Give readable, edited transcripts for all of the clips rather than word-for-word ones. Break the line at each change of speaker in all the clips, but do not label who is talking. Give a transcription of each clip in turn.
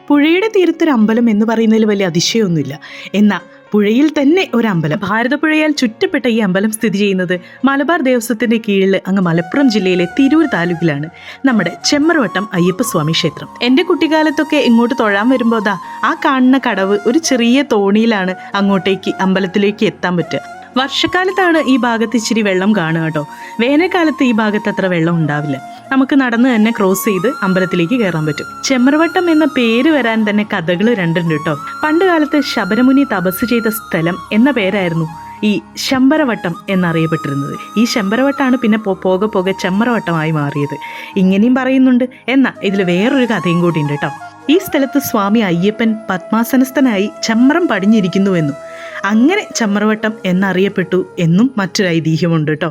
പുഴയുടെ തീരത്തൊരു അമ്പലം എന്ന് പറയുന്നതിൽ വലിയ അതിശയമൊന്നുമില്ല. എന്നാൽ പുഴയിൽ തന്നെ ഒരമ്പലം. ഭാരതപ്പുഴയാൽ ചുറ്റപ്പെട്ട ഈ അമ്പലം സ്ഥിതി ചെയ്യുന്നത് മലബാർ ദേവസ്വത്തിന്റെ കീഴിൽ അങ്ങ് മലപ്പുറം ജില്ലയിലെ തിരൂർ താലൂക്കിലാണ് നമ്മുടെ ചെമ്മരവട്ടം അയ്യപ്പസ്വാമി ക്ഷേത്രം. എൻ്റെ കുട്ടിക്കാലത്തൊക്കെ ഇങ്ങോട്ട് തൊഴാൻ വരുമ്പോൾ ആ കാണുന്ന കടവ് ഒരു ചെറിയ തോണിയിലാണ് അങ്ങോട്ടേക്ക് അമ്പലത്തിലേക്ക് എത്താൻ പറ്റുക. വർഷക്കാലത്താണ് ഈ ഭാഗത്ത് ഇച്ചിരി വെള്ളം കാണുക കേട്ടോ. വേനൽക്കാലത്ത് ഈ ഭാഗത്ത് അത്ര വെള്ളം ഉണ്ടാവില്ല. നമുക്ക് നടന്ന് തന്നെ ക്രോസ് ചെയ്ത് അമ്പലത്തിലേക്ക് കയറാൻ പറ്റും. ചെമ്മരവട്ടം എന്ന പേര് വരാൻ തന്നെ കഥകൾ രണ്ടുണ്ട് കേട്ടോ. പണ്ട് കാലത്ത് ശബരമുനി തപസ് ചെയ്ത സ്ഥലം എന്ന പേരായിരുന്നു ഈ ശമ്പരവട്ടം എന്നറിയപ്പെട്ടിരുന്നത്. ഈ ശമ്പരവട്ടമാണ് പിന്നെ പോകെ പോകെ ചെമ്മരവട്ടമായി മാറിയത്. ഇങ്ങനെയും പറയുന്നുണ്ട്. എന്നാൽ ഇതിൽ വേറൊരു കഥയും കൂടി ഉണ്ട് കേട്ടോ. ഈ സ്ഥലത്ത് സ്വാമി അയ്യപ്പൻ പത്മാസനസ്ഥനായി ചമ്രം പടിഞ്ഞിരിക്കുന്നുവെന്നും അങ്ങനെ ചമ്മരവട്ടം എന്നറിയപ്പെട്ടു എന്നും മറ്റൊരു ഐതിഹ്യമുണ്ട് കേട്ടോ.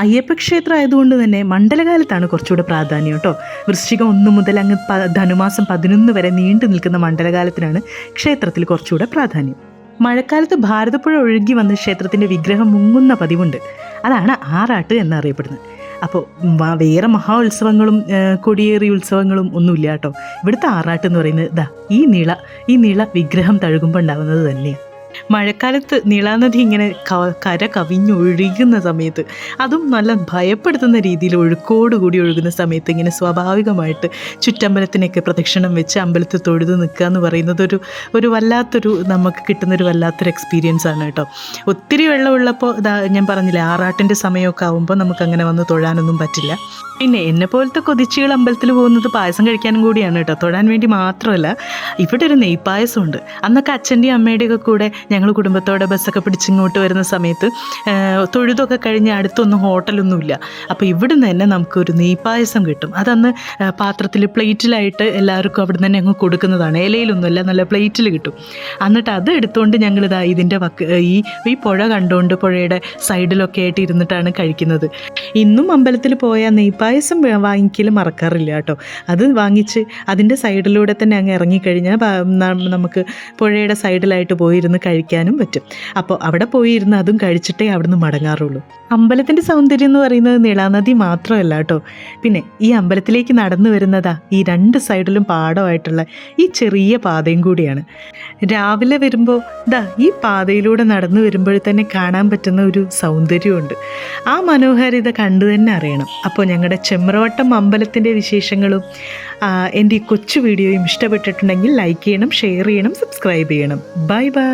അയ്യപ്പ ക്ഷേത്രം ആയതുകൊണ്ട് തന്നെ മണ്ഡലകാലത്താണ് കുറച്ചുകൂടെ പ്രാധാന്യം കേട്ടോ. വൃശ്ചികം 1 മുതൽ അങ്ങ് ധനുമാസം 11 വരെ നീണ്ടു നിൽക്കുന്ന മണ്ഡലകാലത്തിനാണ് ക്ഷേത്രത്തിൽ കുറച്ചുകൂടെ പ്രാധാന്യം. മഴക്കാലത്ത് ഭാരതപ്പുഴ ഒഴുകി വന്ന് ക്ഷേത്രത്തിൻ്റെ വിഗ്രഹം മുങ്ങുന്ന പതിവുണ്ട്. അതാണ് ആറാട്ട് എന്നറിയപ്പെടുന്നത്. അപ്പോൾ വേറെ മഹാ ഉത്സവങ്ങളും കൊടിയേറി ഉത്സവങ്ങളും ഒന്നുമില്ല കേട്ടോ. ഇവിടുത്തെ ആറാട്ട് എന്ന് പറയുന്നത് ഈ നീള വിഗ്രഹം തഴുകുമ്പോൾ ഉണ്ടാകുന്നത് തന്നെയാണ്. മഴക്കാലത്ത് നീളാനദി ഇങ്ങനെ കര കവിഞ്ഞൊഴുകുന്ന സമയത്ത്, അതും നല്ല ഭയപ്പെടുത്തുന്ന രീതിയിൽ ഒഴുക്കോടുകൂടി ഒഴുകുന്ന സമയത്ത് ഇങ്ങനെ സ്വാഭാവികമായിട്ട് ചുറ്റമ്പലത്തിനൊക്കെ പ്രദക്ഷിണം വെച്ച് അമ്പലത്തിൽ തൊഴുത് നിൽക്കുക എന്ന് പറയുന്നത് ഒരു വല്ലാത്തൊരു നമുക്ക് കിട്ടുന്നൊരു വല്ലാത്തൊരു എക്സ്പീരിയൻസ് ആണ് കേട്ടോ. ഒത്തിരി വെള്ളമുള്ളപ്പോൾ ഞാൻ പറഞ്ഞില്ലേ, ആറാട്ടിൻ്റെ സമയമൊക്കെ ആകുമ്പോൾ നമുക്കങ്ങനെ വന്ന് തൊഴാനൊന്നും പറ്റില്ല. പിന്നെ എന്നെ പോലത്തെ കൊതിച്ചുകൾ അമ്പലത്തിൽ പോകുന്നത് പായസം കഴിക്കാനും കൂടിയാണ് കേട്ടോ, തൊഴാൻ വേണ്ടി മാത്രമല്ല. ഇവിടെ ഒരു നെയ്പായസമുണ്ട്. അന്നൊക്കെ അച്ഛൻ്റെയും അമ്മയുടെയൊക്കെ കൂടെ ഞങ്ങൾ കുടുംബത്തോടെ ബസ്സൊക്കെ പിടിച്ചിങ്ങോട്ട് വരുന്ന സമയത്ത് തൊഴുതൊക്കെ കഴിഞ്ഞ് അടുത്തൊന്നും ഹോട്ടലൊന്നുമില്ല. അപ്പോൾ ഇവിടുന്ന് തന്നെ നമുക്കൊരു നെയ്പായസം കിട്ടും. അതന്ന് പാത്രത്തിൽ പ്ലേറ്റിലായിട്ട് എല്ലാവർക്കും അവിടെ നിന്ന് തന്നെ അങ്ങ് കൊടുക്കുന്നതാണ്. ഇലയിലൊന്നുമല്ല, നല്ല പ്ലേറ്റിൽ കിട്ടും. എന്നിട്ട് അത് എടുത്തുകൊണ്ട് ഞങ്ങളിതാ ഇതിൻ്റെ ഈ പുഴ കണ്ടുകൊണ്ട് പുഴയുടെ സൈഡിലൊക്കെ ആയിട്ട് ഇരുന്നിട്ടാണ് കഴിക്കുന്നത്. ഇന്നും അമ്പലത്തിൽ പോയാൽ നെയ്പായസം വാങ്ങിക്കലും മറക്കാറില്ല കേട്ടോ. അത് വാങ്ങിച്ച് അതിൻ്റെ സൈഡിലൂടെ തന്നെ അങ്ങ് ഇറങ്ങിക്കഴിഞ്ഞാൽ നമുക്ക് പുഴയുടെ സൈഡിലായിട്ട് പോയിരുന്ന് കഴിക്കാനും പറ്റും. അപ്പോൾ അവിടെ പോയിരുന്ന് അതും കഴിച്ചിട്ടേ അവിടുന്ന് മടങ്ങാറുള്ളൂ. അമ്പലത്തിൻ്റെ സൗന്ദര്യം എന്ന് പറയുന്നത് നീളാനദി മാത്രമല്ല കേട്ടോ. പിന്നെ ഈ അമ്പലത്തിലേക്ക് നടന്നു വരുന്നതാ ഈ 2 സൈഡിലും പാടമായിട്ടുള്ള ഈ ചെറിയ പാതയും കൂടിയാണ്. രാവിലെ വരുമ്പോൾ ഈ പാതയിലൂടെ നടന്നു വരുമ്പോൾ തന്നെ കാണാൻ പറ്റുന്ന ഒരു സൗന്ദര്യമുണ്ട്. ആ മനോഹാരിത കണ്ടു തന്നെ അറിയണം. അപ്പോൾ ഞങ്ങളുടെ ചെമ്മരവട്ടം അമ്പലത്തിൻ്റെ വിശേഷങ്ങളും എൻ്റെ ഈ കൊച്ചു വീഡിയോയും ഇഷ്ടപ്പെട്ടിട്ടുണ്ടെങ്കിൽ ലൈക്ക് ചെയ്യണം, ഷെയർ ചെയ്യണം, സബ്സ്ക്രൈബ് ചെയ്യണം. Bye bye.